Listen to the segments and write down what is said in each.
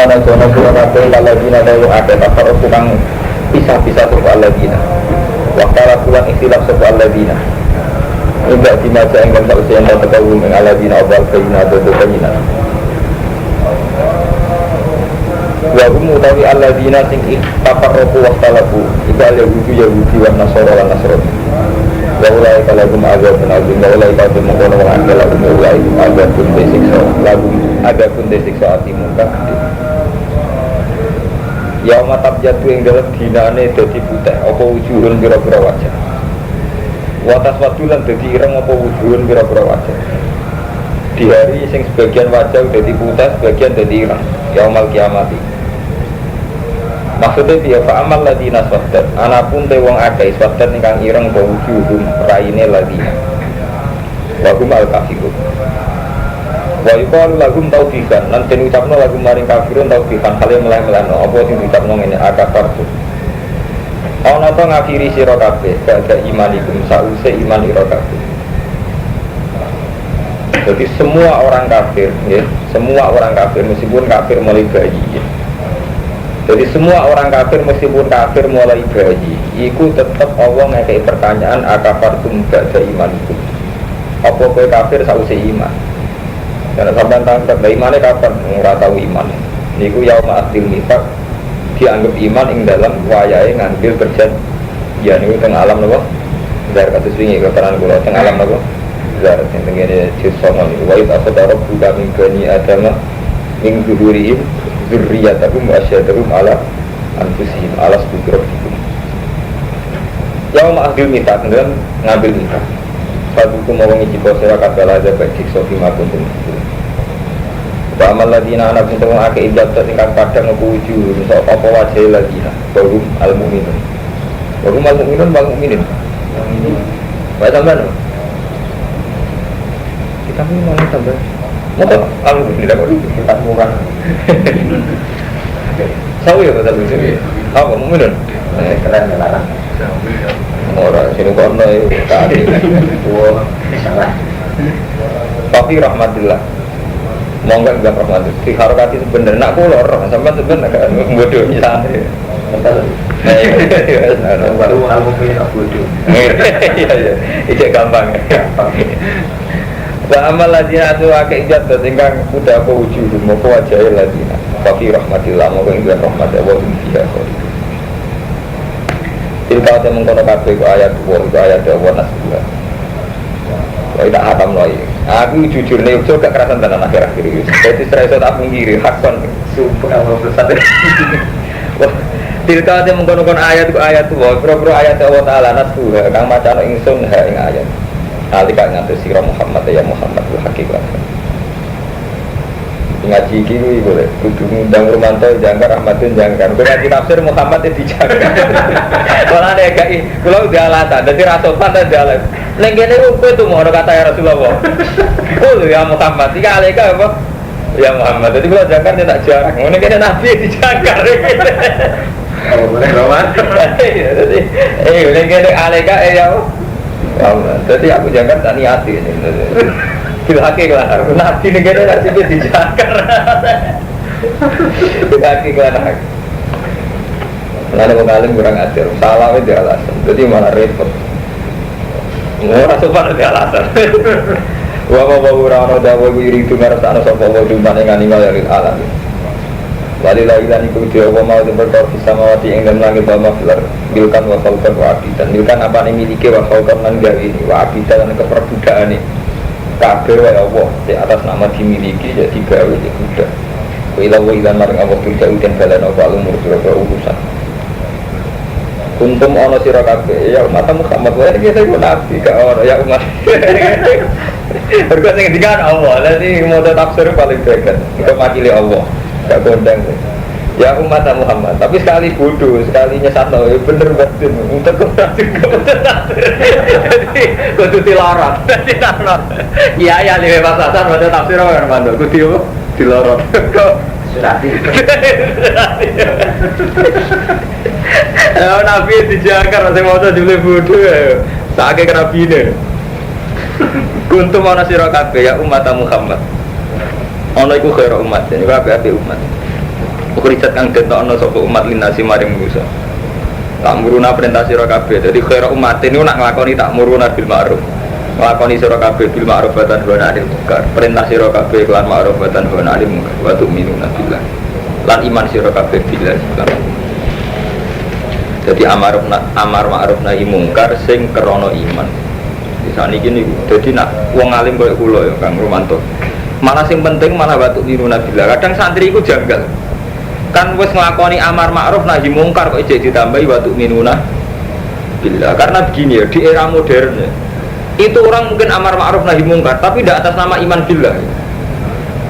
ana jono sira kabeh kalajina dalu ate kafar tukang pisah-pisah sapa alladzina wa qala kulan ikhtilaf sapa alladzina inda dimaja ing dalem usia enta tawu ing alladzina abal kayina dodo kayina wa hum utawi alladzina sing tafarraqu wa ikhtalafu iku al-yahudi wa nasara lan nasrani wa ulai kalagum azabun azim wa ulai kalagum mengkono wa kalagum ulai azabun desiksa lagum azabun desiksa ati muka yauma tabjatu ing dalem dinane dadi putih apa wujuhun pira-pira wajah wa taswadulan dadi ireng apa wujuhun pira-pira wajah di hari sing sebagian wajah dadi putih sebagian dadi ireng yaumal kiamati. Maksudnya dia fa'amal ladina swaddat anapun te wong akeh swaddat ingkang ireng apa wujuhum raine ladina wa hum al-kafirun wa yuqalu lahum taufiqan lan den ucapno lagu maring kafirun taufiqan kale meleh-melehno apa sing diucapno ngene akafartu ana to ngafiri sira kabeh gak imanikum sause iman ira kabeh. Jadi semua orang kafir ya, semua orang kafir meskipun kafir mulai bayi ya. Jadi semua orang kafir meskipun kafir mulai bayi iku tetap Allah ngekei pertanyaan akafartum ba'da imanikum apa kowe kafir sause iman. Karena sampai tangkap dari imannya kapan ora tahu iman. Niku yauma akhdil mitsaq dianggap iman ing dalam wayahe ngambil perjanjian niku teng alam napa? Dar kados wingi keterangan kula teng alam napa? Dar sing tengene jisana niku wa id akhadha rabbuka min bani adama min zuhurihim dzurriyyatahum wa asyhadahum ala anfusihim ala rabbikum. Yauma akhdil mitsaq ngambil mitsaq. Fadukum mau ngicipo sira kabeh aja baik siksa bima kuntum. Wa amal ladina ana pintu akeh ibadat ingkang padang ngepuju sok apa wajah ladina barum al mukminun. Barum al mukminun bang mukminin. Bae tambahan. Kita mau tambah. Motor alhamdulillah kok kita murah. Sawi ya betul betul. Apa mukminun? Keren larang. Orang sini kono itu tadi, wah salah. Tapi rahmatillah, mau enggak rahmatillah. Di harokati sebenarnya nak kulor, sampai sebenarnya kan bodoh misalnya. Baru aku punya bodoh. Iya, itu gampang. Wa amal ladina tu akeh ibadat ingkang udah apa wujud mau wajah ladina. Tapi rahmatillah, mau enggak rahmatillah dia. Ilka te mengkono kabeh ku ayat 2 itu ayat Allah nasbah. Wah tak hatam lho iki. Aku jujur nek gak kerasan tenan akhir-akhir iki. Dadi serasa tak mungkiri hakon subhanallah bersate. Wah ilka te mengkono ayat ku ayat 2 pro ayat Allah taala nasbah kang macano ingsun ha ing ayat. Alika ngatus sira Muhammad ya Muhammad wa hakikat. Ngaji iki kuwi boleh kudu ngundang Romanto jangkar Ahmadun jangkar. Kowe ngaji tafsir Muhammad di jangkar. Ora nek gak kula udah alatan dadi ra sopan ta jalan. Ning kene kowe tuh mau kata ya Rasulullah. Oh ya Muhammad iki alika apa? Ya Muhammad. Dadi kula jangkar tak jarang. Ngene kene nabi di jangkar. Oh boleh Roman. Dadi ning kene alika ya Allah. Dadi aku jangkar tak niati ini. Bilhaki kelar, nabi negara nasibnya dijakar. Bilhaki kelar. Lalu mengalim kurang ajar, salah itu alasan. Jadi malah repot. Murah sopan itu alasan. Wa urang dawa wiri itu ngarasana sapa wa dumane nganimal ya alam. Walillahi lan iku dia wa mau berkor bisa mawati ing dalem langit bama filar. Bilkan wa khalqan wa abidan. Bilkan apa miliki wa khalqan lan gawe ini wa abidan lan keperbudakan ini. Kabeh wae Allah di atas nama dimiliki jadi gawe di kuda. Wa ilan maring Allah turja uten balan apa umur sira urusan. Kuntum ana sira kabeh ya umat Muhammad wae iki saya nabi gak ono ya umat. Berkat sing dikan Allah, lha mau tafsir paling bagus. Iku makili Allah, gak kondang. Ya umat Muhammad, tapi sekali bodoh, sekali nyesat loh, bener betul. Untuk komunikasi jadi kudu dilarang, dilarang. Iya ya lebih pasasan, macam tafsir orang mandor, kudu dilarang. Surati. Nabi dijaga, masih mau tuh dibeli bodoh, sakit nabi ini. Kuntum ana sira kabeh ya umat Muhammad. Ana iku khair umat, jadi kabeh umat. Ukhrijat kang detokno sapa umat linasi maring manusa. Tak muruna perintah sira kabeh. Dadi khaira umat ini nak nglakoni tak muruna bil ma'ruf. Nglakoni sira kabeh bil ma'ruf wa tanha 'anil munkar. Perintah sira kabeh kelan ma'ruf wa tanha 'anil munkar. Wa tu'minuna billah. Lan iman sira kabeh billah. Jadi amar ma'ruf nahi mungkar sing krana iman. Disane iki niku. Dadi nak wong alim koyo kula ya Kang Romanto. Malah sing penting malah wa tu'minuna billah. Kadang santri iku janggal. Kan wis nglakoni amar ma'ruf nahi mungkar kok ijek ditambahi wa tu'minuna billah. Karena begini ya, di era modern ya, itu orang mungkin amar ma'ruf nahi mungkar tapi tidak atas nama iman billah.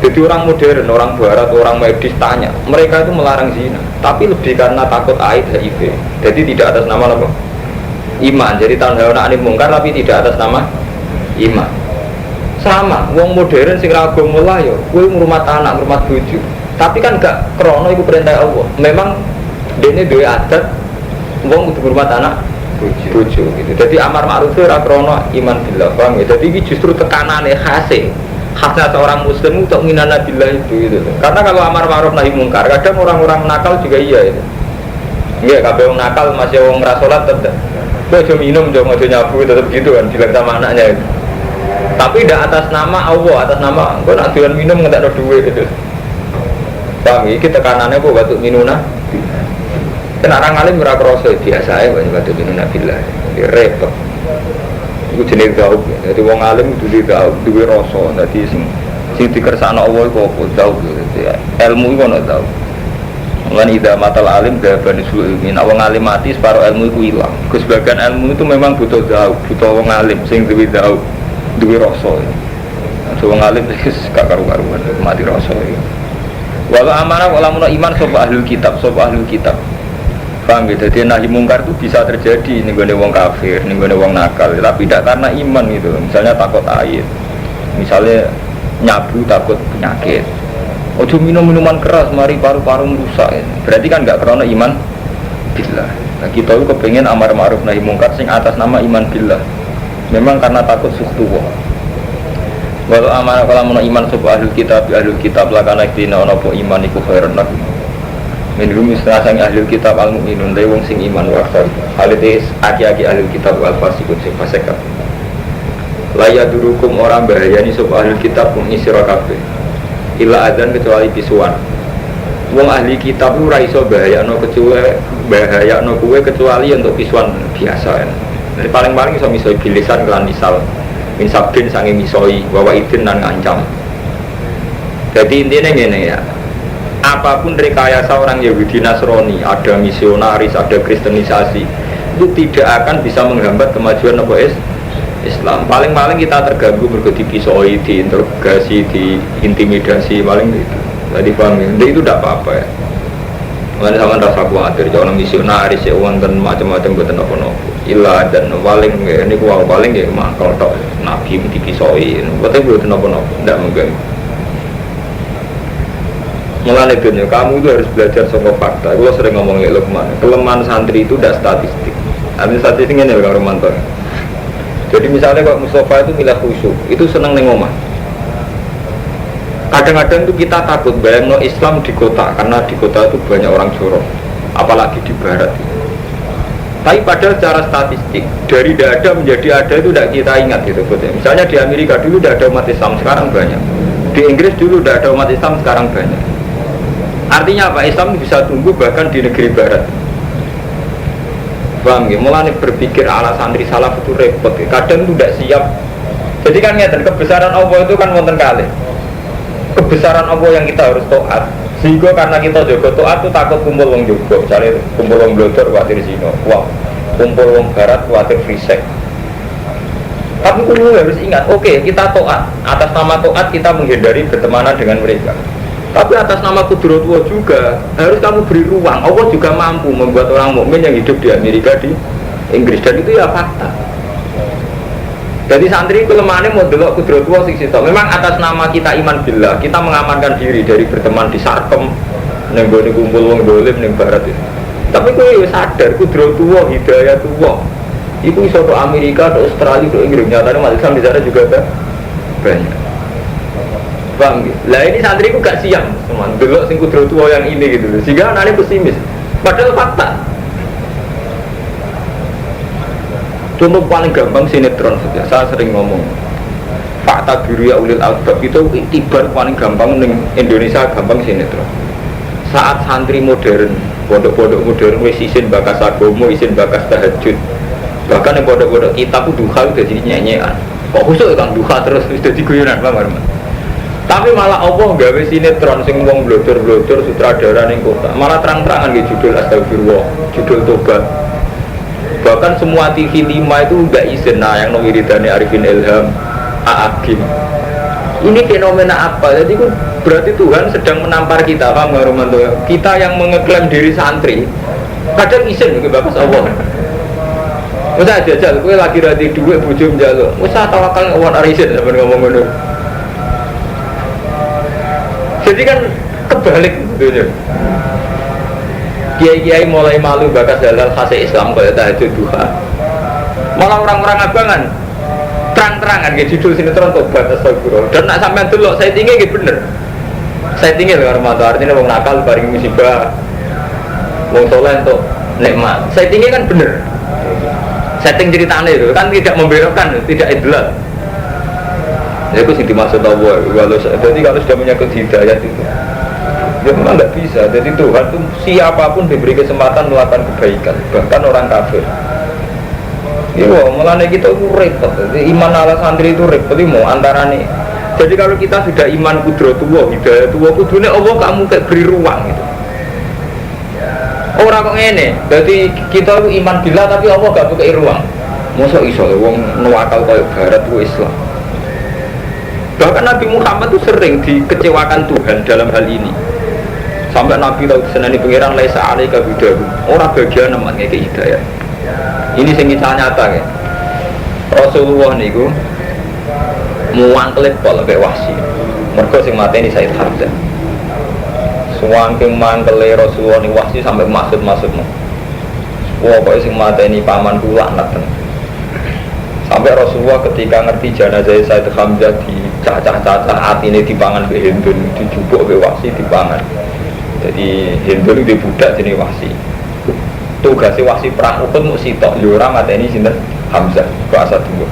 Jadi orang modern, orang barat, orang medis tanya, mereka itu melarang zina tapi lebih karena takut AIDS HIV. Jadi tidak atas nama apa? Iman. Jadi tanha anil mungkar tapi tidak atas nama iman. Sama, wong modern sing ra agama lah ya, kowe ngrumat anak, ngrumat bojo. Tapi kan gak krono iku perintah Allah. Memang dene duwe adat wong kudu ngurmat anak bojo gitu. Jadi amar ma'ruf ora krono iman billah, paham ya? Jadi ini justru tekanane khasnya seorang muslim untuk minana billah itu gitu. Karena kalau amar ma'ruf nahi mungkar, kadang orang-orang nakal juga iya itu. Iya, kabeh wong nakal masih wong ra salat tetep. Kowe aja minum, aja nyabu tetep gitu kan bilang sama anaknya itu. Tapi tidak atas nama Allah, atas nama kowe nak doyan minum ngentekno duwe gitu. Paham iki tekanannya kok batu minuna. Kan orang alim ora krasa biasa ae batu minuna billah. Repot. Iku jenenge gaub. Dadi wong alim kudu gaub, duwe rasa. Dadi sing dikersakno Allah iku apa gaub. Ilmu iku ana gaub. Lan ida matal alim gaban isu min wong alim mati separo ilmu iku ilang. Sebagian ilmu itu memang butuh gaub, butuh wong alim sing duwe gaub, duwe rasa. Wong alim wis gak karu-karuan mati rasa iki. Walau amanah walau iman sopa ahlul kitab, paham gitu. Jadi nahi mungkar itu bisa terjadi nih gue wong kafir, nih gue wong nakal, tapi tidak karena iman gitu. Misalnya takut air, misalnya nyabu takut penyakit. Ojo minum minuman keras, mari paru-paru rusak. Berarti kan nggak karena iman billah. Nah, kita itu kepengen amar ma'ruf nahi mungkar sing atas nama iman billah. Memang karena takut sukhtuwah. Walau amanah kalau mau iman sopa ahlul kitab lakana iktina onopo iman iku khairan lakum. Minhum istilahsang ahlul kitab al-mu'minun dari wong sing iman wakar. Halitis aki-aki ahlul kitab al-fasikun sing fasekat. Laya durukum orang bahayani sopa ahlul kitab mengisiro kabeh. Ila adan kecuali pisuan. Wong ahli kitab lu raiso bahayano kuwe kecuali untuk pisuan biasa. Jadi paling-paling iso miso bilisan kelan misal. Min sabdin sange misoi bahwa idin dan ngancam. Jadi intinya gini ya, apapun rekayasa orang Yahudi Nasrani, ada misionaris, ada kristenisasi, itu tidak akan bisa menghambat kemajuan Islam. Paling-paling kita terganggu berarti dipisoi, diinterogasi, diintimidasi, paling itu. Jadi paham ya, itu tidak apa-apa ya. Makanya sama rasa khawatir, jangan misionaris ya, uang dan macam-macam buatan apa-apa. Ilah dan paling ini kuah paling ya makal tok nabi dipisoi, buatnya buatan apa-apa, tidak mengganggu. Mulai dunia, kamu itu harus belajar sama fakta. Gue sering ngomong ya Lukman, kelemahan santri itu tidak statistik. Artinya statistiknya nih kalau Romanto. Jadi misalnya kalau Mustafa itu milah khusyuk, itu seneng neng omah. Kadang-kadang itu kita takut bayang Islam di kota, karena di kota itu banyak orang jorok, apalagi di barat. Tapi padahal secara statistik dari tidak ada menjadi ada itu tidak kita ingat gitu. Misalnya di Amerika dulu tidak ada umat Islam, sekarang banyak. Di Inggris dulu tidak ada umat Islam, sekarang banyak. Artinya apa? Islam bisa tumbuh bahkan di negeri barat. Bang, mulai berpikir ala santri salaf itu repot. Kadang itu tidak siap. Jadi kan ngeten, kebesaran Allah itu kan wonten kali. Kebesaran Allah yang kita harus taat. Sehingga karena kita jaga taat itu takut kumpul wong juga. Misalnya kumpul wong blodor khawatir zina. Wah, kumpul wong barat khawatir free sex. Tapi kamu harus ingat, oke, kita taat. Atas nama taat kita menghindari bertemanan dengan mereka. Tapi atas nama kudratullah juga harus kamu beri ruang. Allah juga mampu membuat orang mukmin yang hidup di Amerika, di Inggris, dan itu ya fakta. Jadi santri kelemahannya mau delok kudratullah sing sitok. Memang atas nama kita iman billah, kita mengamankan diri dari berteman di Sarkem, ning gone kumpul wong dolim ning barat itu. Tapi kowe wis sadar kudratullah, hidayatullah. Iku iso ke Amerika, ke Australia, ke Inggris. Nyatanya umat Islam di sana juga ada banyak. Paham gitu? Lah ini santri ku gak siap teman, delok sing kudro tua yang ini gitu loh. Sehingga anaknya pesimis. Padahal fakta. Contoh paling gampang sinetron saja. Saya sering ngomong. Fakta biru ya ulil albab itu itibar paling gampang ning Indonesia gampang sinetron. Saat santri modern, pondok-pondok modern wis isin bakas agama, isin bakas tahajud. Bahkan yang pondok-pondok kitab duha udah jadi nyanyian. Kok khusus kan duha terus jadi guyonan Bang. Tapi malah Allah gawe sinetron sing wong blodor-blodor sutradara ning kota. Malah terang-terangan nggih judul astagfirullah, judul tobat. Bahkan semua TV 5 itu enggak izin yang wiridane Arifin Ilham, A'agim. Ini fenomena apa? Jadi berarti Tuhan sedang menampar kita, paham enggak Romanto? Kita yang mengeklaim diri santri, kadang izin ke Bapak Allah. Masa jajal, kowe lagi radi dhuwit bojo njaluk. Wis tawakal ngomong arisin sampeyan ngomong ngono. Jadi kan kebalik gitu. Kiai-kiai mulai malu bakas halal khas Islam kalau tahajud duha. Malah orang-orang abangan terang-terangan gitu judul sinetron tobat astagfirullah. Dan nak sampean delok settingnya gitu bener. Settingnya lho Romanto artinya wong nakal bareng musibah. Wong saleh entuk nikmat. Settingnya kan bener. Setting ceritanya itu kan tidak membelokkan, tidak idlal. Ya itu sih dimaksud Allah. Jadi kalau sudah menyangkut hidayat itu, ya memang tidak bisa. Jadi Tuhan itu siapapun diberi kesempatan melakukan kebaikan, bahkan orang kafir. Iya, malah kita itu repot. Jadi iman ala santri itu repot. Mau antara nih. Jadi kalau kita sudah iman kudratullah, hidayat Allah, kudunya Allah kamu kayak beri ruang gitu. Orang kok ngene. Jadi kita itu iman bila tapi Allah gak pakai ruang. Masa iso wong nuwakal koyo barat ku Islam. Bahkan Nabi Muhammad itu sering dikecewakan Tuhan dalam hal ini. Sampai Nabi tahu disenani pengiran laisa alaika bidahu. Orang bagian namanya ke hidayah. Ini sing nyata ya. Rasulullah niku muangkel pol mek Wahsy. Mergo sing mateni Said Hamzah. Suwangking mangkele Rasulullah ni Wahsy sampai maksud-maksudmu. Wah, kok sing mateni paman kula laknat. Sampai Rasulullah ketika ngerti jenazah Said Hamzah dicacah-cacah atine dipangan ke Hindun, dijupuk ke Wahsy dipangan. Jadi Hindun di budak jenis Wahsy. Tugasnya Wahsy perang Uhud mung sitok, yo ora mateni sinten Hamzah ke Asad dulu.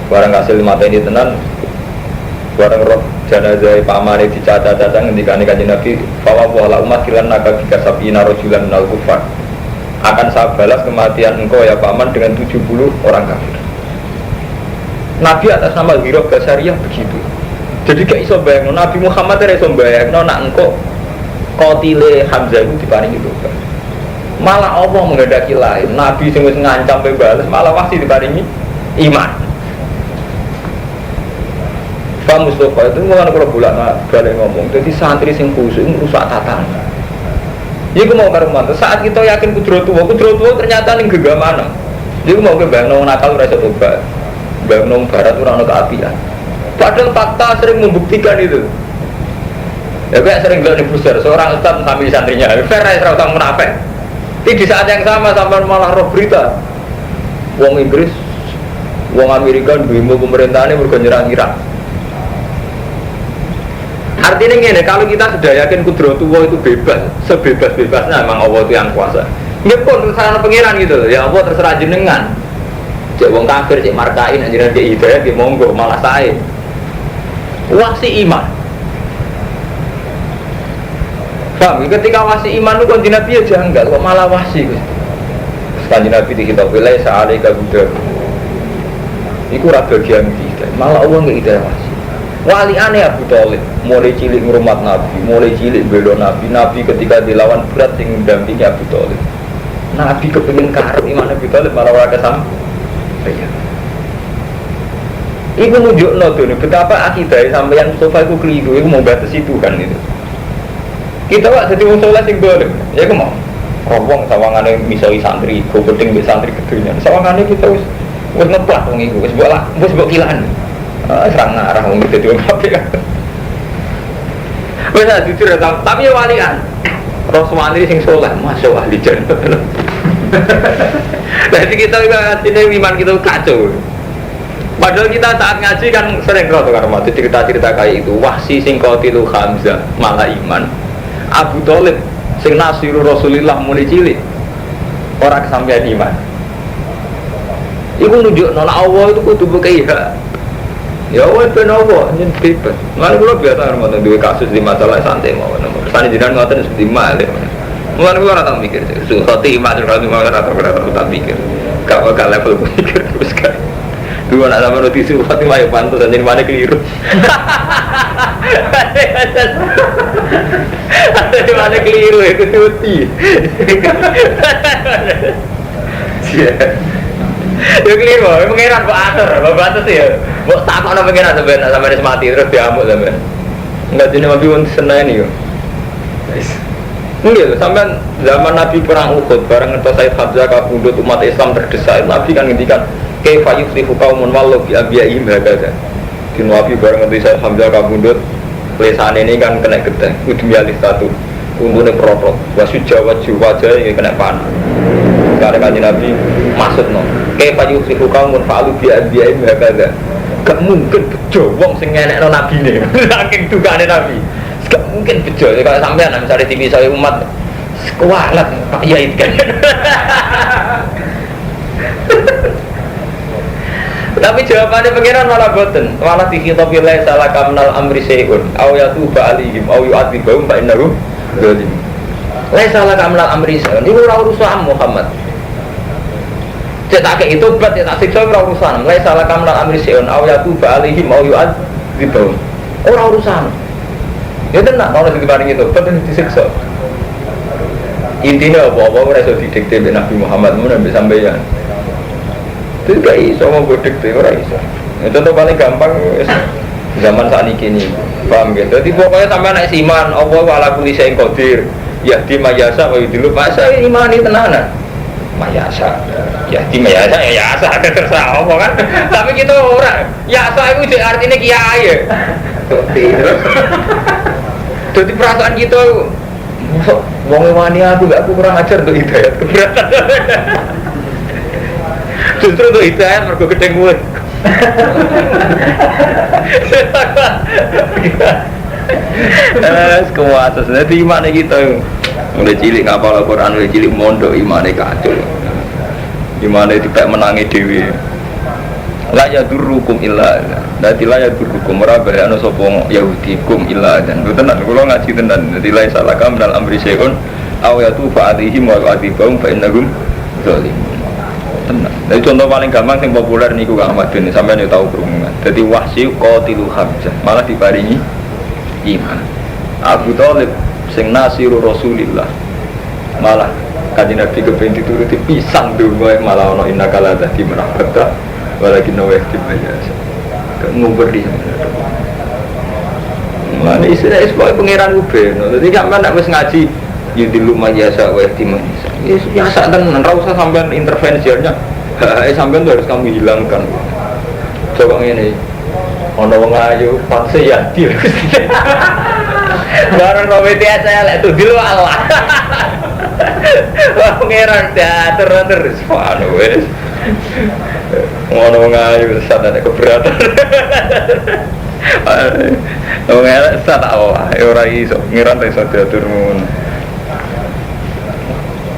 Barang hasil mateni tenan, barang roh jenazah pamane dicacah-cacah ngendikane Kanjeng Nabi, "Fa wa umat kilan naga bika sabina rajulan minal kufar." Akan saya balas kematian engkau ya paman dengan 70 orang kafir. Nabi atas nama Hirah Basariyah begitu. Jadi gak iso bayangno Nabi Muhammad ora iso bayangno nak engko qotile Hamzah itu diparingi tobat. Malah Allah menghendaki lain. Nabi sing wis ngancam bebas malah masih diparingi iman. Pak Mustafa itu mulane kalau balik ngomong, jadi santri sing khusyuk rusak tatanan. Iku mau karo mantu saat kita yakin kudratullah ternyata ning gegamana. Iku mau ke bayangno nakal ora iso tobat. Bangun barat orang ada keapian. Padahal fakta sering membuktikan itu. Ya kayak sering bilang di pusar, seorang ustaz sambil santrinya, fair ya serautan munafik. Di saat yang sama sampai malah roh berita, wong Inggris, wong Amerika, demo pemerintahannya bergerak Irak. Artinya gini, kalau kita sudah yakin kudratullah itu bebas, sebebas-bebasnya memang Allah itu yang kuasa. Ya pun terserah pengiran gitu, ya Allah terserah jenengan. Cek wong kafir, cek markain, anjiran cek hidayah, cek monggo, malah saya Wahsy iman. Paham? Ketika Wahsy iman itu kanjeng Nabi aja enggak, kok malah Wahsy kanjeng Nabi dikhitab bilai sa'alaika buddha. Iku ora bagian kita, malah Allah nggak hidayah Wahsy. Wali aneh Abu Thalib, mulai cilik ngurmat Nabi, mulai cilik bela Nabi. Nabi ketika dilawan berat yang mendampingi Abu Thalib. Nabi kepingin karep iman Abu Thalib malah ora kesam. Ya. Iku nunjukno tuh betapa akidah sampeyan Mustafa iku keliru, iku mau batasi Tuhan itu. Kita wak jadi wong saleh sing boleh. Ya iku mau. Wong sawangane misoi santri, go penting mbek santri kedunya. Sawangane kita wis ngeplak wong iku, wis mbok kilaan. Serang ngarah wong dadi wong apik. Wis jujur tapi ya walian. Rasulullah sing saleh, masuk ahli jannah. Jadi kita ini iman kita kacau. Padahal kita saat ngaji kan sering kalau karena cerita-cerita kayak itu. Wahsi sing qatilu Hamzah malah iman. Abu Thalib sing nasiru Rasulillah mulai cilik orang kesampean iman. Iku nunjuk nona Allah itu kudu bekeha. Ya Allah ben Allah nyen bebas. Lan kula biasa ngoten duwe kasus di masalah santai mawon. Kersane jenengan ngoten seperti malih. Mulane kula ora tau mikir, suhati iman ora tau mikir. Gak bakal level mikir terus kan. Dua nak sama roti suhati wae pantes anjing mana keliru. Ada mana keliru itu cuti. Ya keliru, pengiran kok atur, batas ya. Mbok takokno pengiran sampean sampe mati terus diamuk sampean. Enggak jenenge Nabi wong seneni yo. Wis. Nggih, sampean zaman Nabi perang Uhud bareng ngentos Said Hamzah kabundut umat Islam terdesak, Nabi kan ngendikan kaifa yuflihu qaumun wallahu bi abiyaihim hakaza. Di Nabi bareng ngentos Said Hamzah kabundut lesane ini kan kena gedhe, kudu mialih satu. Untune protot, wasu Jawa wajah iki kena panah. Karena kanjeng Nabi maksudno kaifa yuflihu qaumun fa'alu bi abiyaihim hakaza. Gak mungkin bejo wong sing ngenekno nabine. Saking dukane Nabi. Gak mungkin bejo kalau sampean misalnya TV saya umat kualat Pak Yai kan. Tapi jawabannya pengiran malah boten, malah dikhitabi la salah kamnal amri sayun aw yatuba alaihim aw yu'adzibahum fa innahum zalim. La salah kamnal amri sayun iku ora urusan Muhammad. Cetak itu bat cetak siksa ora urusan. La salah kamnal amri sayun aw yatuba alaihim aw yu'adzibahum. Ora urusan. Ya tenang, kalau sing diparingi itu, betul disiksa. Intinya apa-apa ora iso didikte Nabi Muhammad mun sampai sampeyan. Itu gak iso mau didikte ora iso. Ya contoh paling gampang zaman sakniki ini. Paham gitu. Jadi pokoknya sampai anak iman, Allah wala kulli syai'in qadir. Ya di mayasa wa yudillu masa iman ini tenanan. Mayasa. Ya di mayasa ya yasa terserah apa kan. Tapi kita ora. Yasa itu artinya kiai ya. Jadi perasaan kita wong wani aku kurang ajar untuk hidayat keberatan. Justru untuk hidayat mergo gedeng kuwi. Kuat terus dadi imane kita. Mulai cilik ngapal Al-Qur'an, mulai cilik mondok imane kacau. Imane dipek menangi dhewe. La yadurrukum illa dadi la yadurrukum ora bahaya ana sapa Yahudi kum illa dan tenan kula ngaji tenan dadi la salaka minal amri syai'un aw yatufa alaihim wa yu'adzibahum fa innahum zalimun tenan. Dadi contoh paling gampang sing populer niku Kang Ahmad bin sampeyan yo tau krungu. Dadi Wahsy qatilu Hamzah malah diparingi iman. Abu Thalib sing nasiru Rasulillah malah kanjeng Nabi kepen dituruti pisang donga malah ana innaka la tahdi man ahbabta walakin nawah dimana ngubur di sana. Mana istilah sebagai pangeran uben. Jadi sampai nak wis ngaji yudil lumajasa wah dimana. Biasa tenan, ora usah sampean intervensinya. Sampean tuh harus kamu hilangkan. Coba ini, ono wong ayu paksa ya dia. Barang robeti saya lek tuh dulu Allah. Wah pangeran teater terus, anu wes. Ngono ngayu saat ada keberatan. Wong elek sak Allah, ora iso ngiran iso diaturmu.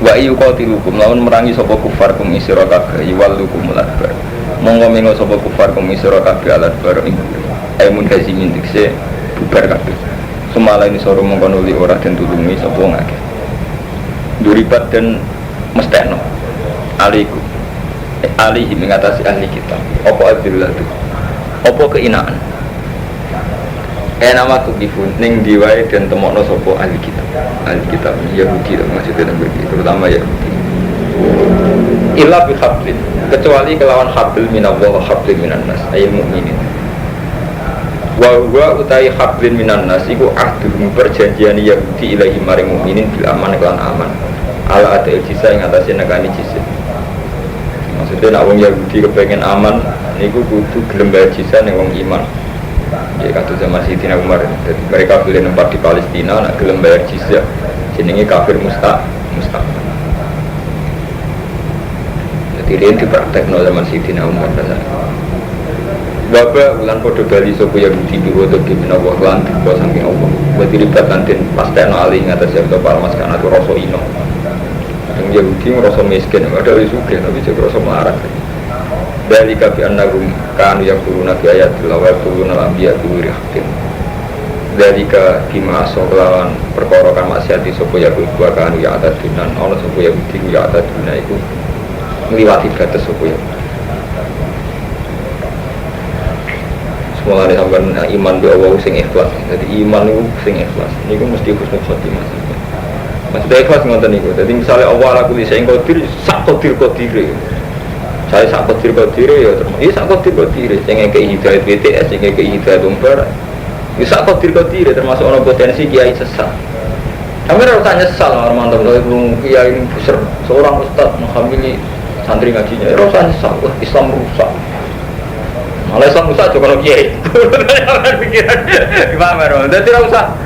Wa ayu qatilukum lawan merangi sapa kufar kum isira kabeh iwalukum lakbar. Monggo mengo sapa kufar kum isira kabeh alat bar ing. Aimun kazimin dikse bubar kabeh. Semala ini soro mongko nuli ora den tulungi sapa ngake. Duribat dan mestekno. Alaikum. Alihi mengatasi ahli kita. Apa adillah itu? Apa keinaan? Nama tu kifun ning diwai dan temokno sopo ahli kita. Ahli kita Yahudi maksudnya terutama Yahudi. Illa bi hablin kecuali kelawan hablin minallah wa hablin minan nas ayil mukminin. Wa huwa utai hablin minan nas iku ahdul perjanjian Yahudi ilahi maring mukminin bil aman kelan aman. Ala ada ijisa yang atasnya negani jizya. Maksudnya nak wong Yahudi kepengen aman niku kudu gelem bayar jizya ning wong iman. Ya kata zaman Sayyidina Umar. Jadi mereka boleh nempat di Palestina nak gelem bayar jizya. Jenenge kafir mustaq. Jadi dia dipraktekno zaman Sayyidina Umar. Wabah ulan podo bali sopo ya budi biwoto gimana wah lan tiba saking Allah. Berarti ribat lantin pasti no ali ngatas ya para mas karena itu rasa ino. Yang Yahudi merasa miskin, ada orang suka tapi juga merasa melarat. Dari kafi annagum kanu yang turun nabi ayat tilawat turun alam biya tuwiri hakim. Dari ke bima lawan perkorokan maksiati sopo ya dua kanu ya ada dunan, ono sopo ya budi ya ada dunan itu melewati batas sopo ya. Mulai sampai iman bi Allah sing ikhlas. Jadi iman itu sing ikhlas. Niku mesti husnul khotimah. Maksudnya ikhlas ngoten niku. Jadi misalnya Allah aku bisa qadir sak qadir. Saya sak qadir ya terus. Iki sak qadir sing ngekeki hidayah BTS, sing ngekeki hidayah umpar. Iki sak qadir termasuk ono potensi kiai sesat. Kami ora usah nyesal mantap kalau kiai ini besar seorang ustaz menghamili santri ngajinya. Ora usah nyesal, Islam rusak. Malah Islam rusak juga kalau kiai. Pikiran gimana bro? Jadi rasa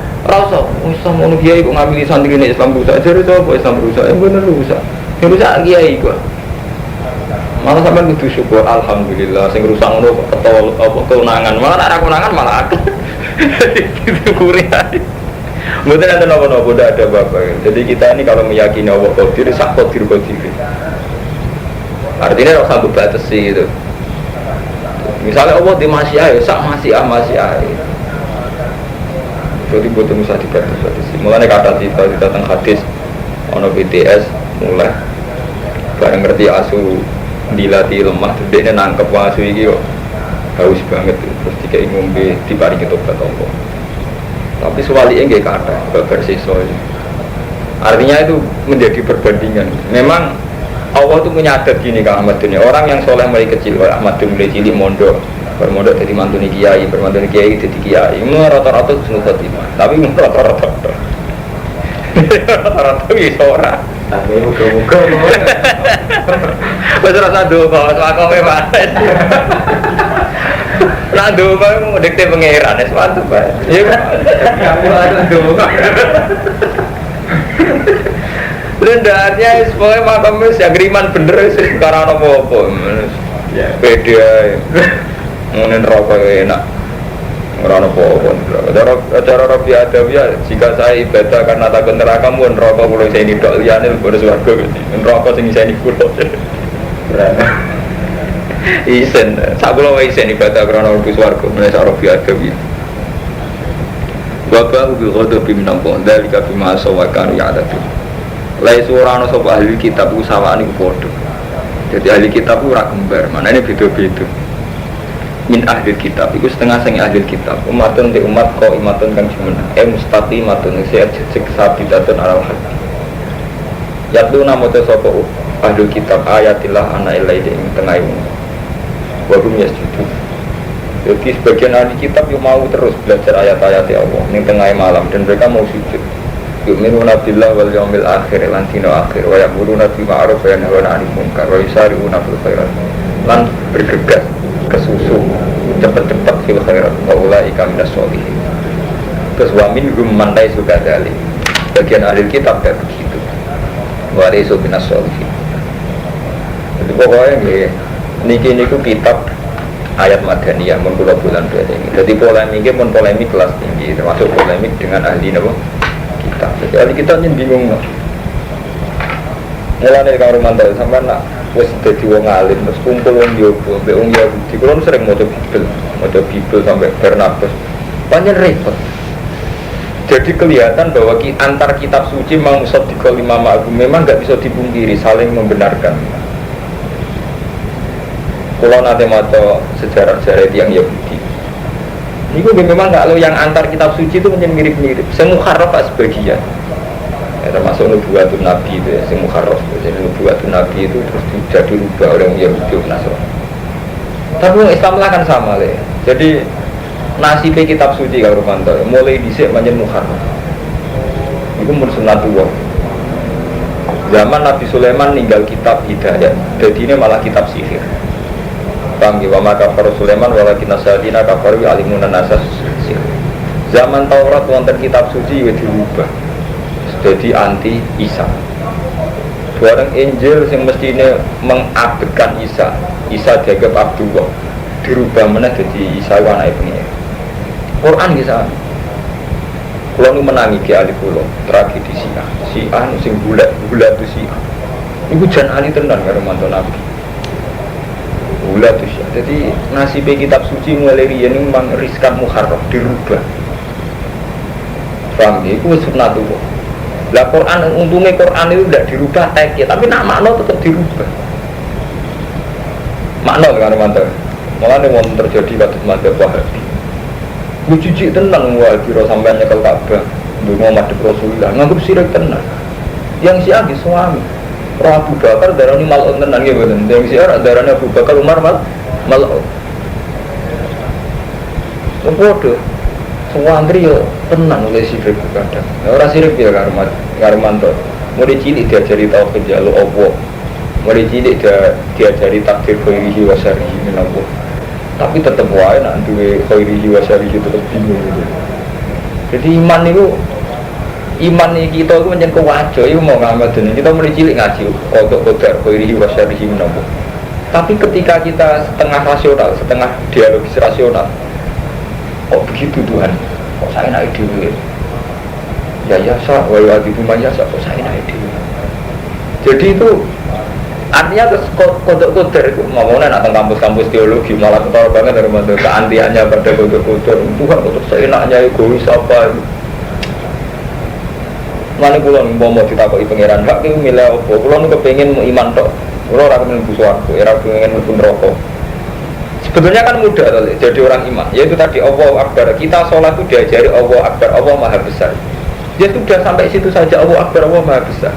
Islam mau kiai kok ngambil santri ini Islam rusak. Jadi apa Islam rusak? Yang benar rusak. Yang rusak kiai gua. Malah sampai kudu syukur alhamdulillah. Sing rusak ngono ketol apa keunangan. Malah ada keunangan malah aku. Itu kurian. Mungkin ada nopo-nopo ada bapak. Jadi kita ini kalau meyakini Allah qadir sak qadir. Artinya harus sambut batas sih gitu. Misalnya Allah di masih ayo, sak masih ayo. Jadi butuh usah dibatasi. Mulanya kata kita tentang hadis, ono BTS mulai bareng ngerti asu dilatih lemah, dia nangkep asu ini kok haus banget, terus dikai ngombe diparingi tobat Allah. Tapi sebaliknya nggak kata versi soal. Artinya itu menjadi perbandingan. Memang Allah itu punya adat gini Kang Ahmad dunia. Orang yang soleh mulai kecil, Ahmad mulai cilik mondok, bermondok jadi mantuni kiai, bermantuni kiai jadi kiai. Ini rata-rata husnul khotimah, tapi rata-rata bisa orang. Tapi muka-muka. Betul rasa doa, suaka memang. Nah doa kamu dikte pangeran, sesuatu pak. Iya, kamu ada doa. Rendahannya semuanya makamnya si agriman bener sih karena apa-apa beda ngomongin rokok enak karena apa-apa cara Rabbi Adawiyah jika saya ibadah karena takut neraka pun rokok kalau saya ini dok liane pada suarga rokok sing saya ini kulo isen saya kalau isen ibadah karena Rabbi suarga menurut Rabbi Adawiyah Bapak ubi kodoh bimnampung dari kafi masa wakanu yang ada tuh lai surano sop ahli kitab usawaan itu bodoh. Jadi ahli kitab itu rak kembar, mana ini beda-beda. Min ahli kitab, itu setengah sang ahli kitab. Umatun di umat kau imatun kang cimana. Mustaqimatun sehat sabitatun alal hati. Yaitu nama tu sop ahli kitab ayatillah anak ilai di tengah ini. Wabum yasjudu. Jadi sebagian ahli kitab yang mau terus belajar ayat-ayat Allah di tengah malam dan mereka mau sujud. Yu'minuna billah wal yawmil akhir lan dina akhir wa ya'muruna bil ma'ruf wa yanhauna 'anil munkar wa yusari'una fil khairat lan bergegas kesusu cepat-cepat fil khairat wa ulaika minas sholihin. Terus wa minhum man laysa kadzalik. Bagian ahli kitab kayak begitu. Wa laysa minas sholihin. Jadi pokoknya nggih niki niku kitab ayat Madaniyah mun kula bulan ini. Jadi polemiknya pun polemik kelas tinggi termasuk polemik dengan ahli napa kita. Jadi ahli kita ini bingung no. Mulane karo mantel sampean nak wis dadi wong alim terus kumpul wong Yogo, mbek wong Yahudi. Kulo sering maca Bibel sampai Barnabas. Panjen repot. Jadi kelihatan bahwa antar kitab suci memang musaddiqul lima ma'hum memang enggak bisa dipungkiri saling membenarkan. Kulo nate maca sejarah-sejarah yang Yahudi. Itu memang kalau yang antar kitab suci itu menjadi mirip-mirip. Semukharraf sebagian. Ya, termasuk nubuatun Nabi itu ya, semukharraf. Jadi nubuatun Nabi itu terus jadi rubah oleh Yahudi Nasrani. Tapi Islam lah kan sama ya. Jadi nasibnya kitab suci kalau mantau mulai dhisik menjadi mukharraf. Itu sunatullah. Zaman Nabi Sulaiman ninggal kitab Hidayat. Jadi ini malah kitab sihir. Paham wa maka para Sulaiman walakin nasadina kafaru alimuna nasas. Zaman Taurat wonten kitab suci wis dirubah. Jadi anti Isa. Bareng Injil yang mestinya mengabdikan Isa. Isa dianggap Abdullah. dirubah mana jadi Isa anak pengen. Quran kisah. Kalau nu menangi ki alif pulau tragedi Syiah sing bulat tu Syiah. Iku jan ali tenan karo mantu Nabi. Bulat tu Syiah. Jadi nasib kitab suci mulai riyen memang riskan muharram dirubah. Paham ya? Itu sunnatullah. Lah Quran untungnya Quran itu tidak dirubah teks, tapi nak makna tetap dirubah. Makna kan mantap. Malah nih mau terjadi kasus madzhab Wahabi. Gue cuci tenang Wahabi sampai nyekel Ka'bah, dungo madhep Rasulullah, nganggep sirik tenang. Yang Syiah di suami, Roh Abu Bakar darani mal'un tenang ya betul. Yang Syiah darani Abu Bakar Umar mal'un. Bodoh. Semua antri yo tenang oleh sirik kadang. Orang sirik ya karmanto. Mulai cilik diajari tauhid jaluk Allah. Mulai cilik diajari takdir khairihi wa syarrihi min Allah. Tapi tetap wae nak duwe khairihi wa syarrihi tetap bingung gitu. Jadi iman kita itu menjadi kewajo, itu mau ngamal dunia. Kita mulai cilik ngaji qadar khairihi wa syarrihi min Allah. Tapi ketika kita setengah rasional, setengah dialogis rasional, kok begitu Tuhan? Kok saya naik dulu? Ya sah, wa yu'adzibu man yasha, kok saya naik dulu? Jadi itu artinya terus kodok-kodok itu ngomongnya nak kampus-kampus teologi malah ketawa banget dari mana keantiannya pada kodok-kodok Tuhan untuk seenaknya egois apa mana pulau mau ditakuti pangeran hak itu milih apa pulau kepengen iman tok pulau orang pengen busuk era pengen pun rokok. Sebetulnya kan mudah jadi orang iman, yaitu tadi Allahu Akbar. Kita sholat itu diajari Allahu Akbar, Allah Maha Besar. Ya sudah sampai situ saja Allahu Akbar, Allah Maha Besar.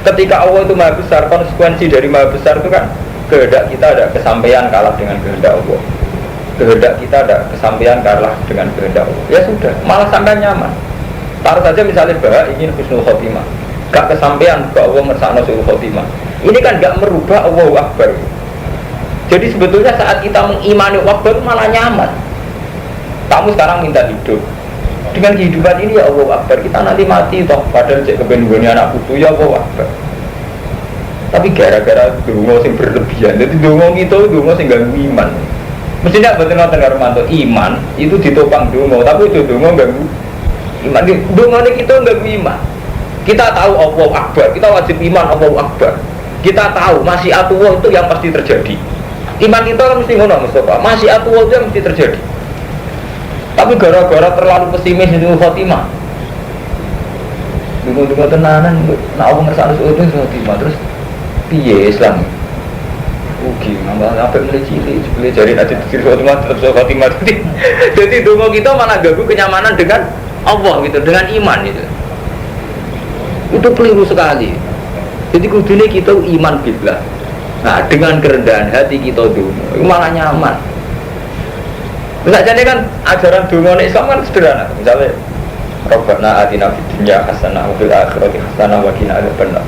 Ketika Allah itu Maha Besar, konsekuensi dari Maha Besar itu kan kehendak kita ada kesampaian kalah dengan kehendak Allah. Kehendak kita ada kesampaian kalah dengan kehendak Allah. Ya sudah, malah sampai nyaman. Taruh saja misalnya bahwa ingin husnul khotimah, gak kesampaian bahwa Allah ngersakno husnul khotimah. Ini kan gak merubah Allahu Akbar. Jadi sebetulnya saat kita mengimani waktu malah nyaman. Kamu sekarang minta hidup. Dengan kehidupan ini ya Allah Akbar. Kita nanti mati toh. Padahal cek kebenduannya anak putu ya Allah Akbar. Tapi gara-gara dungo sing berlebihan. Jadi dungo itu dungo sing ganggu iman. Mestinya betul-betul Romanto iman itu ditopang dungo. Tapi itu dungo ganggu iman. Dungo ini kita ganggu iman. Kita tahu Allah Akbar. Kita wajib iman Allah Akbar. Kita tahu masyiatullah itu yang pasti terjadi. Iman kita kan mesti ngono Mustafa, masih atuh yang mesti terjadi. Tapi gara-gara terlalu pesimis itu Fatimah. Dungo-dungo tenanan, nak aku ngersakno itu Fatimah terus piye Islam? Ugi nambah sampai mulai cilik, boleh cari nanti dikir Fatimah tetap Fatimah. Jadi dungo kita malah ganggu kenyamanan dengan Allah gitu, dengan iman itu. Itu keliru sekali. Jadi kudune kita iman billah. Nah, dengan kerendahan hati kita dulu, malah nyaman. Enggak jadi kan ajaran dungo Islam kan sederhana. Misalnya, Rabbana atina fid dunya hasanah wa fil akhirati hasanah wa qina adzabannar.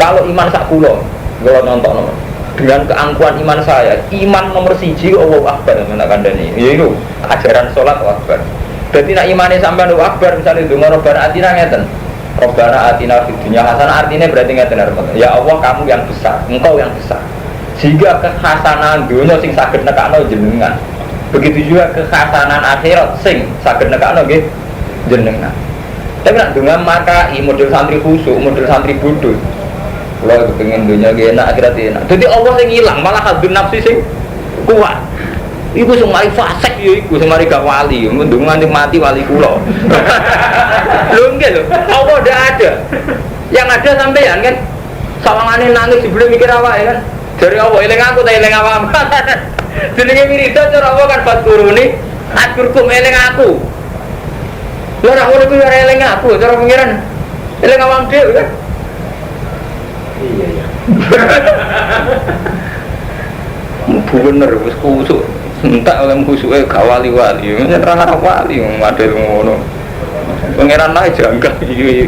Kalau iman sak kula, kula nonton dengan keangkuhan iman saya, iman nomor 1 Allahu Akbar menak kandhani. Ya itu ajaran salat Akbar. Berarti nek imane sampean Allahu Akbar misalnya dungo Rabbana atina ngeten. Rabbana atina fid dunya hasanah artinya berarti ngeten ya Allah kamu yang besar, engkau yang besar. Sehingga kekhasanan dunia sing saged nekakno jenengan. Begitu juga kekhasanan akhirat sing saged nekakno nggih jenengan. Tapi nek dengan maka model santri khusuk, model santri bodoh. Kula kepengin dunia nggih enak akhirat enak. Dadi Allah sing ilang malah hadun nafsi sing kuat. Iku sing mari fasik ya iku sing mari gak wali, mendung nganti mati wali kula. Lho nggih lho, Allah ndak ada. Yang ada sampean kan sawangane nangis sebelum mikir awake kan. Jare Allah eling aku ta eling awakmu. Jenenge wiridan cara Allah kan faturuni, aturkum eling aku. Lha ora ngono kuwi ora eling aku, cara pengiran eling awakmu dhewe kan. Iya. Bener wis kusuk. Entak oleh khusuke gak wali-wali, yen ra arep wali model ngono. Pangeran lae janggal iki.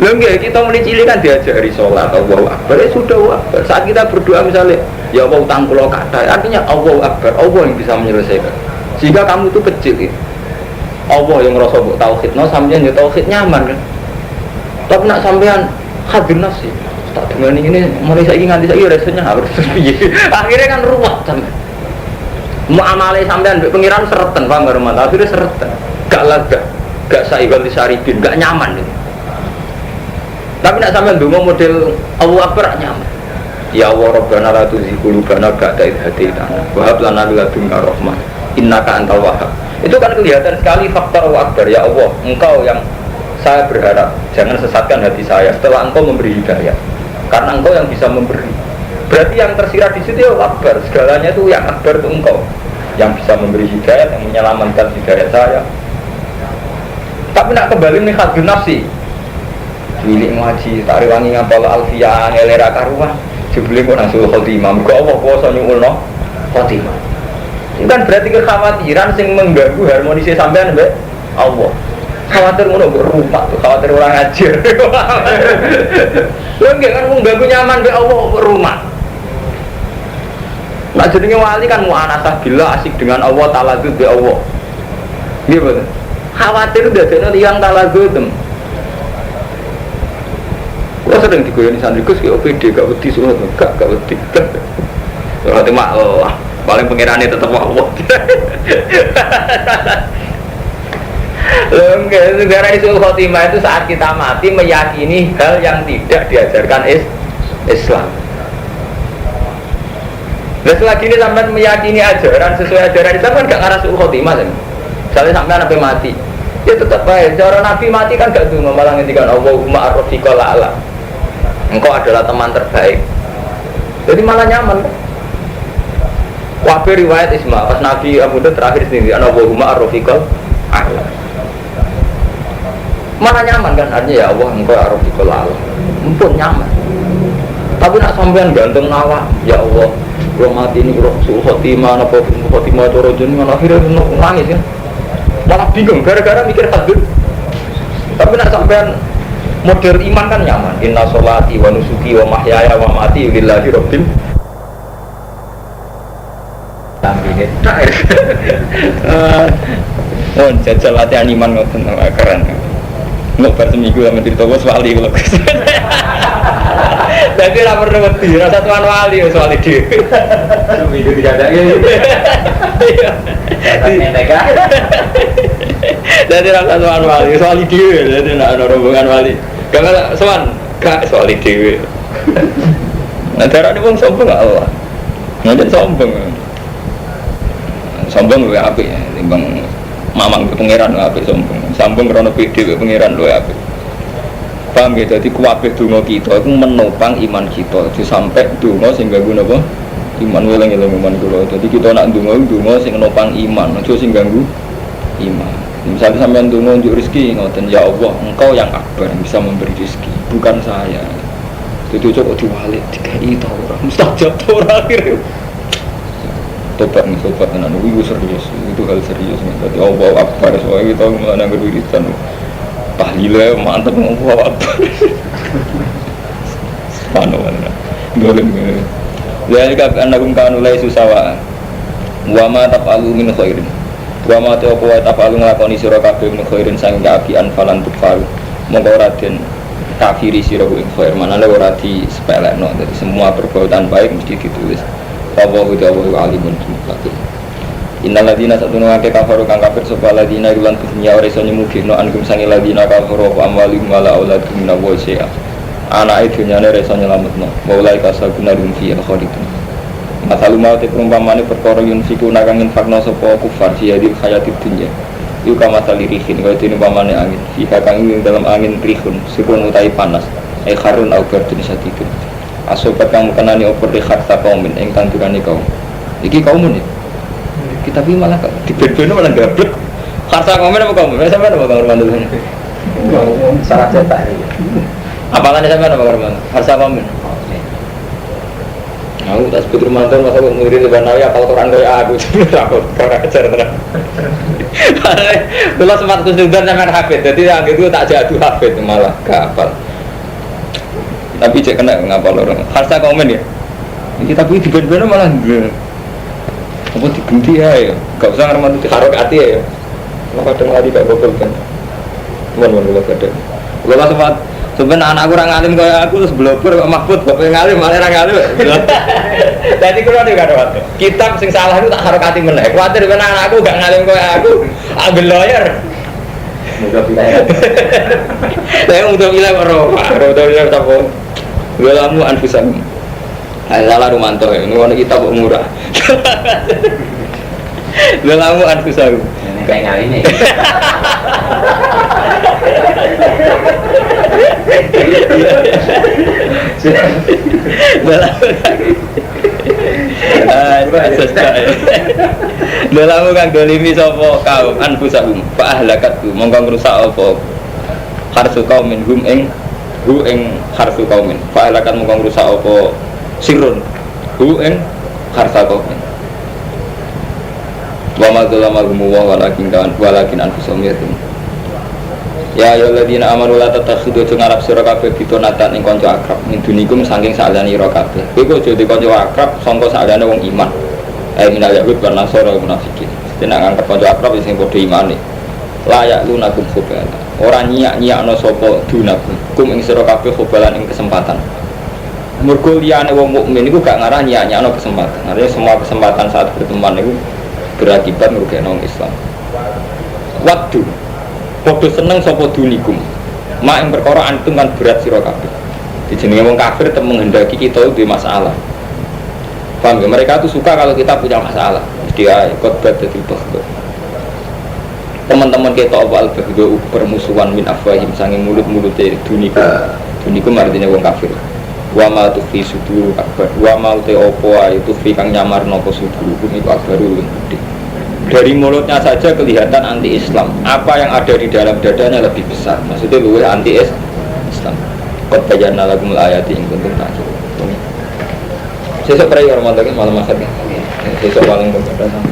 Lha nggih kita mulai cilik kan diajari salat Allahu Akbar. Ya sudah Akbar. Saat kita berdoa misalnya, ya Allah utang kula kathah, artinya Allahu Akbar, Allah yang bisa menyelesaikan. Sehingga kamu itu kecil ya. Allah yang ngerasa mbok tauhidno sampeyan ya tauhid nyaman kan. Tapi nak sampean hadir nafsi. Tak dengan ini mulai saiki nganti saiki rasanya harus piye. Akhirnya kan ruwet sampean. Muamalah sampean mbek pengiran sereten, paham karo mantan. Akhire sereten. Gak lega, gak saibal disaribin, gak nyaman gitu. Tapi nak sampean ndonga model Allahu Akbar nyaman. Ya Allah Rabbana la tuzigh qulubana ba'da idh hadaitana wa hab lana min ladunka rahmah innaka antal wahhab. Itu kan kelihatan sekali faktor Allahu Akbar. Ya Allah, Engkau yang saya berharap jangan sesatkan hati saya setelah Engkau memberi hidayah. Karena Engkau yang bisa memberi. Berarti yang tersirat di situ ya Allahu Akbar. Segalanya itu yang akbar itu Engkau yang bisa memberi hidayah, yang menyelamatkan hidayah saya. Tapi nak kembali nih hadun nafsi. Milik ngaji, tak rewangi ngapal alfiyah, ngelera karuan. Jebule kok nasul khotimah, muga Allah kuasa nyuwulno khotimah. Itu kan berarti kekhawatiran sing mengganggu harmonisnya sampean mbek Allah. Khawatir ngono mbok rumah tuh, khawatir orang ngajar. Lho nggih kan mengganggu nyaman mbek Allah rumah. Nah jenenge wali kan mu'anasah billah, asik dengan Allah, taladzud bi Allah. Nggih betul. Khawatir dadekno tiyang taladzud. Kalau sering digoyoni sandrikus kayak OPD, gak wedi semua, gak wedi. Kalau cuma paling pengirannya tetap Allah. Enggak, negara Isul Khotimah itu saat kita mati meyakini hal yang tidak diajarkan Islam. Dan selagi ini sampai meyakini ajaran sesuai ajaran Islam kan gak ngarah Isul Khotimah kan? Misalnya sampai Nabi mati, ya tetap baik. Cara Nabi mati kan gak dungo malah ngendikan Allahumma arrofiqal a'la. Engkau adalah teman terbaik. Jadi malah nyaman kan? Wahbe riwayat Isma, pas Nabi Abu Dhar terakhir sendiri Allahumma arrofiqal a'la. Malah nyaman kan? Artinya ya Allah engkau arrofiqal a'la. Mumpun nyaman. Tapi nak sampean ganteng nawa, ya Allah kalau mati ini kalau suhu khotimah, apa khotimah coro jenis, akhirnya nangis ya. Malah bingung, gara-gara mikir hadud. Tapi nak sampean model iman kan nyaman. Inna sholati wa nusuki wa mahyaya wa mati lillahi rabbil alamin. Oh, jajal latihan iman ngoten keren. Nggak bar seminggu sama cerita bos wali kalau. Jadi ora perlu wedi, rasa tuan wali wis wali dhewe. Seminggu dikadake. Iya. Jadi rasa tuan wali, wali dhewe, jadi nak rombongan wali. Gak sowan, gak wali dhewe. Nah, darane wong sombong gak Allah. Ngajen sombong. Sombong luwih apik ya, timbang mamang ke pangeran luwih apik sombong. Sombong krana pede ke pangeran luwih apik. Paham ya, jadi kuwabeh donga kita itu menopang iman kita. Jadi sampai donga sing ganggu napa? Iman welang-elang iman kula. Jadi kita nak donga sing menopang iman, aja sing ganggu iman. Misalnya sampean donga njuk rezeki ngoten, ya Allah, Engkau yang akbar yang bisa memberi rezeki, bukan saya. Jadi coba diwalik dikai ta ora, mustajab ta ora akhir. Tobat tenan itu serius, itu hal serius. Jadi Allah akbar soalnya kita menang berwiridan. Tahlilnya mantap ngomong apa? Subhanallah. Golem. Jadi kan anak kanu lai susawaan. Wa ma taf'alu min khairin. Wa ma taf'alu nglakoni sira kabeh min khairin sang kaapian falan tukfal. Monggo ora den kafiri sira ing khair. Manane ora di sepelekno. Jadi semua perbuatan baik mesti ditulis. Wallahu alimun billahi. Innal ladina satuna ke kafaru kang kafir sapa ladina ilan dunya ora iso nyemugino angkum sange ladina kafaru wa amwalihim wala auladhum min awsiya. Anake dunyane ora iso nyelametno. Mulai kasaguna rumfi khalidun. Masalu maute perumpamane perkara yen fiku nakang infakno sapa kufar jadi hayatid dunya. Iku kamatali rihin kaya dene pamane angin. Fika kang ing dalam angin rihun sirun utai panas. Kharun au bardun sadidun. Asobat kang kenani opo di kharta kaumin ingkang durane kaum. Iki kaumun iki. Kita malah di bed-bednya malah gablek. Karsa komen apa kamu? Sampai apa kamar mandi? Salah cetak. Apalagi sampai apa kamar mandi? Karsa komen. Aku tak sebut rumah tuh masa aku murid di Banawi apal Quran kayak aku takut karena ajar terang. Kalau sempat kesulitan sama hafid, jadi yang itu tak jatuh hafid malah kapal. Tapi cek kena ngapal orang. Karsa komen ya. Kita pergi di bed-bednya malah apa diganti ya, gak usah ngerti harok hati ya. Kalau kadang lagi gak gobel kan, teman-teman kalau kadang. Kalau Sebenarnya anakku orang alim kayak aku terus blogger kok Mahfud bapak ngalim malah orang alim. Jadi kalau ada kan waktu kitab sing salah itu tak harokati meneh. Kuatir ben anakku gak ngalim kayak aku, ambil lawyer. Mudah bilang. Saya untuk bilang untuk bilang apa? Walamu anfusam. Lala Rumanto ini warna kitab murah. Walamu anfusam. Ini kayak kali ini. Dalam kang dolimi sapa kaum anfusahum fa ahlakatku mongko ngrusak apa harsu kaumin hum ing harsu kaumin fa ahlakat mongko ngrusak apa sirun hu ing harsa kaumin wa ma dzalama walakin anfusahum yatim. Ya ayyuhalladzina amanu la tattakhidhu ngarep sira kabeh bitonatan ing kanca akrab min dunikum saking saliyane ira kabeh. Kowe aja di kanca akrab sangka saliyane wong iman. Minal yahud wa nasara munafikin. Tenak angkat kanca akrab sing padha imane. Layak lunakum khobala. Ora nyiak-nyiakno sapa dunakum. Kum ing sira kabeh khobalan ing kesempatan. Mergo liyane wong mukmin iku gak ngarah nyiak-nyiakno kesempatan. Artinya semua kesempatan saat berteman iku berakibat ngrugekno Islam. Waktu padha seneng sapa dunikum. Mak ing perkara antum kan berat sira kabeh. Dijenenge wong kafir tetep menghendaki kita duwe masalah. Paham ya? Mereka tuh suka kalau kita punya masalah. Dia khotbah dari bahwa teman-teman kita awal bahwa permusuhan min afwahim sanging mulut-mulut dari dunikum artinya wong kafir. Wa ma tufi sudur akbar. Wa ma te opo itu fi kang nyamar nopo sudur iku akbaru gede. Dari mulutnya saja kelihatan anti-Islam. Apa yang ada di dalam dadanya lebih besar. Maksudnya luwih anti-Islam. Qad bayyana lakumul ayati in kuntum ta'qilun. Sesuk prayer malam lagi malam akhir. Sesuk paling berkata sama.